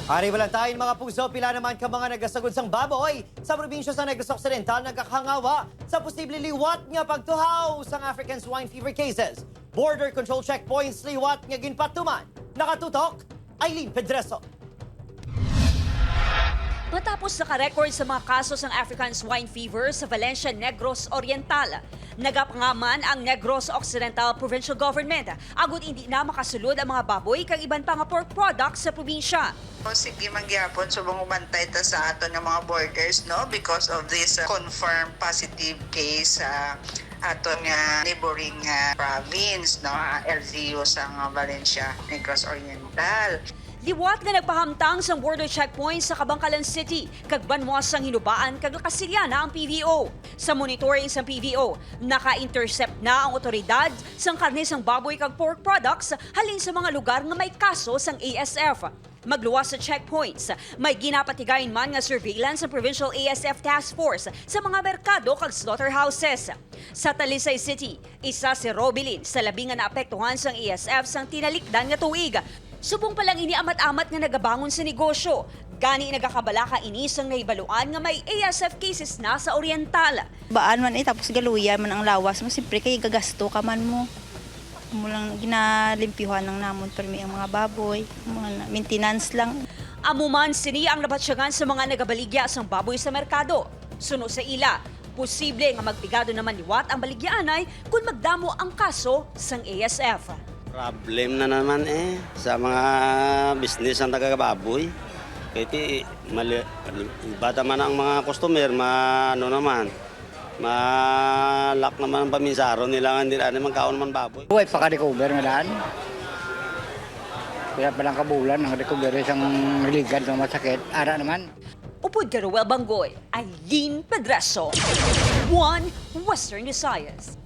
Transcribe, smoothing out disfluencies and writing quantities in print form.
Ari tayo mga puso, pila naman ka mga nagasagod sang baboy sa probinsya sa Negros Occidental nagkakangawa sa posible liwat nga pagtuhaw sang African swine fever cases. Border control checkpoints liwat nga ginpatuman. Nakatutok, Eileen Pedreso. Matapos nakarecord sa mga kaso ng African swine fever sa Valencia, Negros Oriental, nagapangaman ang Negros Occidental Provincial Government. Agud hindi na makasulod ang mga baboy kag iban pa nga pork products sa probinsya. Sige mangyapon subong umantay ta sa ato ng mga borders no because of this confirmed positive case ato nga neighboring province no LGU sa Valencia, Negros Oriental. Liwat nga nagpahamtang sa border checkpoint sa Kabangkalan City, kag banwas sang hinubaan kag nakasilyana ang PVO. Sa monitoring sa PVO, naka-intercept na ang otoridad sang karne sang baboy kag pork products halin sa mga lugar nga may kaso sang ASF. Magluwas sa checkpoints, may ginapatigayon man nga surveillance sa Provincial ASF Task Force sa mga merkado kag slaughterhouses. Sa Talisay City, isa si Robilin sa labi nga naapektuhan sang ASF sang tinalikdan nga tuig. Subong pa lang ini amat-amat nga nagabangon sa negosyo. Gani nagakabalaka ini sang nahibaluan nga may ASF cases na sa Oriental. Baan man tapos galuyan man ang lawas mo, siyempre kay gagasto ka man mo. Mulang ginalimpyuhan ng namon permi ang mga baboy, mga maintenance lang. Amuman sini ang nabatsyagan sa mga nagabligya sang baboy sa merkado. Suno sa ila, posible nga magpigado naman liwat ang baligyaanay kung magdamo ang kaso sang ASF. Problem na naman sa mga business ang tagababoy. Kaya bata man ang mga customer, malak naman ang paminsaro nila, hindi naman kaon naman baboy. Buhay pa ka-recover nga daan. Kaya palang kabulan, ang recover isang religan ng masakit. Ara naman. Upod Garuel Banggoy, Eileen Pedreso, One Western Visayas.